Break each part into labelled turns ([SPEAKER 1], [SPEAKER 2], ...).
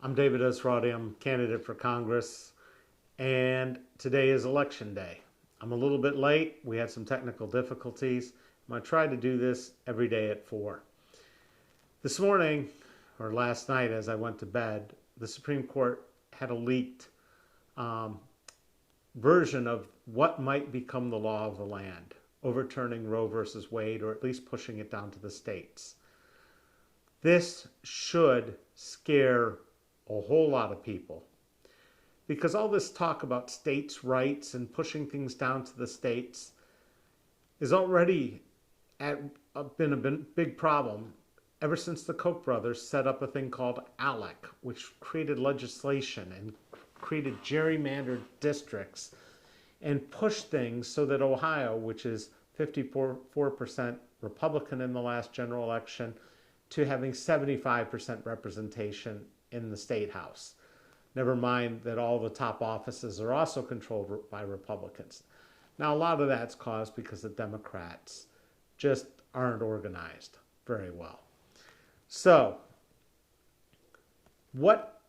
[SPEAKER 1] I'm David Esrati. I'm a candidate for Congress, and today is election day. I'm a little bit late. We had some technical difficulties. I'm going to try to do this every day at 4. This morning, or last night as I went to bed, the Supreme Court had a leaked version of what might become the law of the land, overturning Roe v Wade, or at least pushing it down to the states. This should scare a whole lot of people, because all this talk about states' rights and pushing things down to the states is already been a big problem ever since the Koch brothers set up a thing called ALEC, which created legislation and created gerrymandered districts and pushed things so that Ohio, which is 54% Republican in the last general election, to having 75% representation in the state house. Never mind that all the top offices are also controlled by Republicans. Now, a lot of that's caused because the Democrats just aren't organized very well. So, what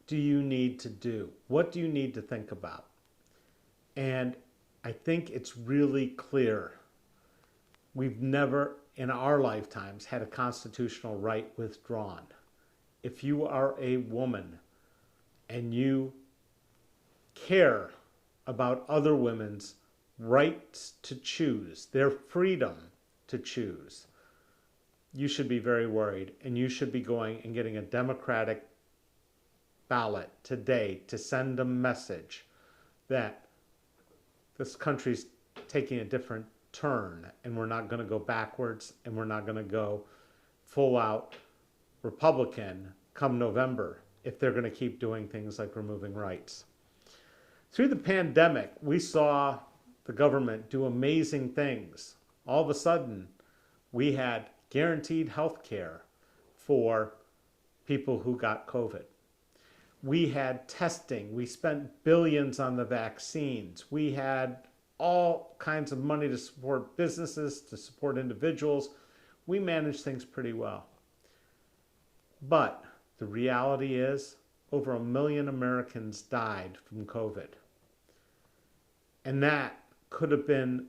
[SPEAKER 1] do you need to do? What do you need to think about? And I think it's really clear. We've never in our lifetimes had a constitutional right withdrawn. If you are a woman and you care about other women's rights to choose, their freedom to choose, you should be very worried, and you should be going and getting a Democratic ballot today to send a message that this country's taking a different turn, and we're not going to go backwards, and we're not going to go full out Republican come November if they're going to keep doing things like removing rights. Through the pandemic, we saw the government do amazing things. All of a sudden, we had guaranteed health care for people who got COVID. We had testing. We spent billions on the vaccines. We had all kinds of money to support businesses, to support individuals. We managed things pretty well. But the reality is, over 1 million Americans died from COVID. And that could have been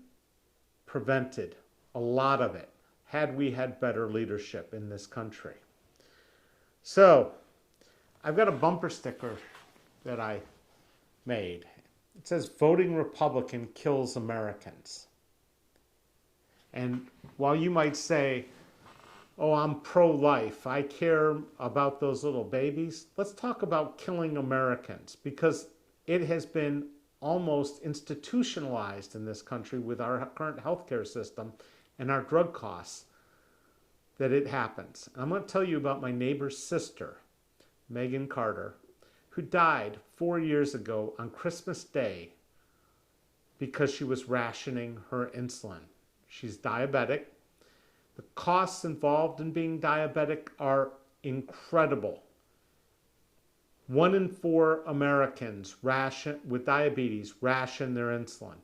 [SPEAKER 1] prevented, a lot of it, had we had better leadership in this country. So, I've got a bumper sticker that I made. It says, "Voting Republican kills Americans." And while you might say, "Oh, I'm pro-life, I care about those little babies," let's talk about killing Americans, because it has been almost institutionalized in this country with our current healthcare system and our drug costs that it happens. And I'm going to tell you about my neighbor's sister, Megan Carter, who died 4 years ago on Christmas Day because she was rationing her insulin. She's diabetic. The costs involved in being diabetic are incredible. 1 in 4 Americans with diabetes ration their insulin.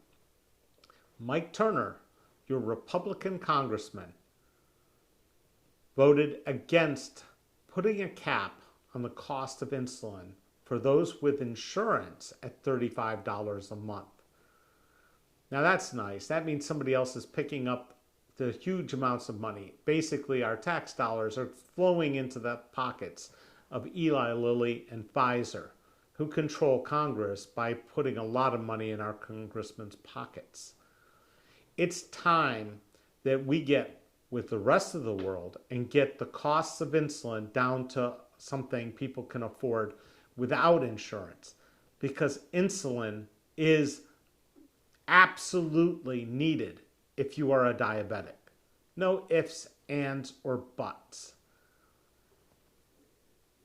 [SPEAKER 1] Mike Turner, your Republican congressman, voted against putting a cap on the cost of insulin for those with insurance at $35 a month. Now that's nice. That means somebody else is picking up the huge amounts of money. Basically, our tax dollars are flowing into the pockets of Eli Lilly and Pfizer, who control Congress by putting a lot of money in our congressmen's pockets. It's time that we get with the rest of the world and get the costs of insulin down to something people can afford without insurance, because insulin is absolutely needed if you are a diabetic. No ifs, ands, or buts.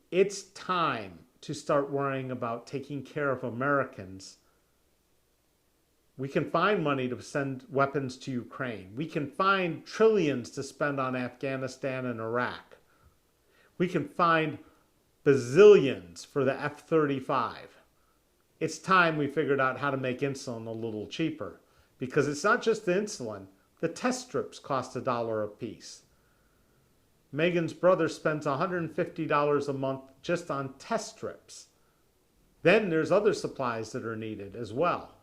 [SPEAKER 1] It's time to start worrying about taking care of Americans. We can find money to send weapons to Ukraine. We can find trillions to spend on Afghanistan and Iraq. We can find bazillions for the F-35. It's time we figured out how to make insulin a little cheaper, because it's not just the insulin. The test strips cost $1 a piece. Megan's brother spends $150 a month just on test strips. Then there's other supplies that are needed as well.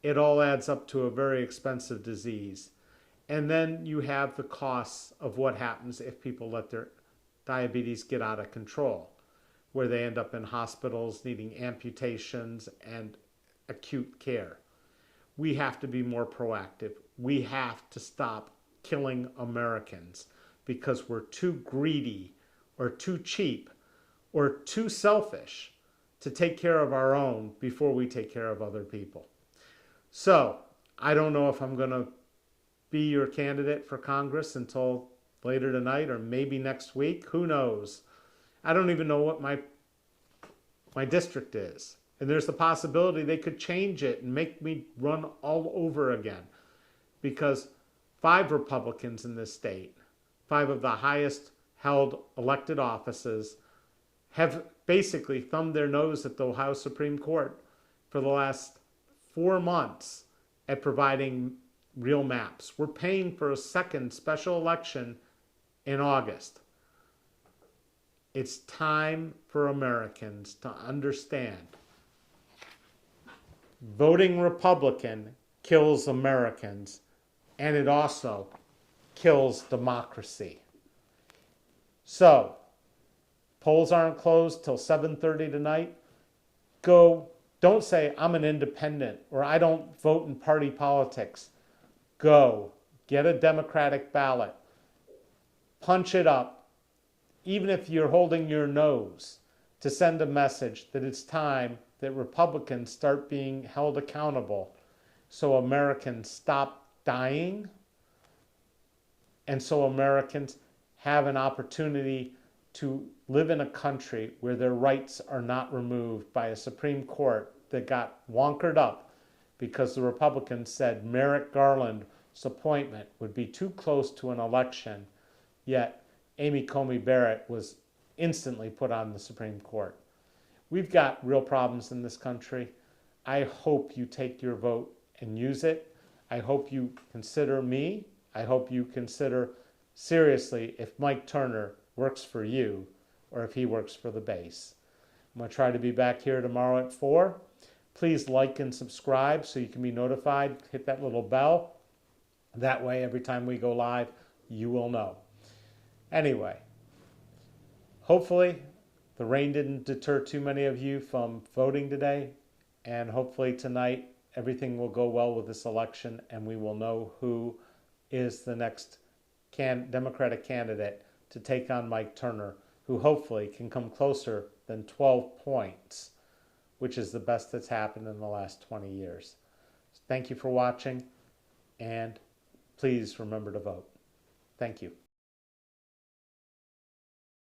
[SPEAKER 1] It all adds up to a very expensive disease. And then you have the costs of what happens if people let their diabetes get out of control, where they end up in hospitals needing amputations and acute care. We have to be more proactive. We have to stop killing Americans because we're too greedy or too cheap or too selfish to take care of our own before we take care of other people. So, I don't know if I'm going to be your candidate for Congress until later tonight or maybe next week. Who knows? I don't even know what my district is. And there's the possibility they could change it and make me run all over again. Because 5 Republicans in this state, 5 of the highest held elected offices, have basically thumbed their nose at the Ohio Supreme Court for the last 4 months at providing real maps. We're paying for a second special election in August. It's time for Americans to understand voting Republican kills Americans, and it also kills democracy. So, polls aren't closed till 7:30 tonight. Go, don't say I'm an independent or I don't vote in party politics. Go, get a Democratic ballot, punch it up, even if you're holding your nose, to send a message that it's time that Republicans start being held accountable so Americans stop dying and so Americans have an opportunity to live in a country where their rights are not removed by a Supreme Court that got wonkered up because the Republicans said Merrick Garland's appointment would be too close to an election, yet Amy Coney Barrett was instantly put on the Supreme Court. We've got real problems in this country. I hope you take your vote and use it. I hope you consider me. I hope you consider seriously if Mike Turner works for you or if he works for the base. I'm going to try to be back here tomorrow at 4. Please like and subscribe so you can be notified. Hit that little bell. That way, every time we go live, you will know. Anyway, hopefully the rain didn't deter too many of you from voting today. And hopefully tonight, everything will go well with this election and we will know who is the next Democratic candidate to take on Mike Turner, who hopefully can come closer than 12 points, which is the best that's happened in the last 20 years. Thank you for watching, and please remember to vote. Thank you.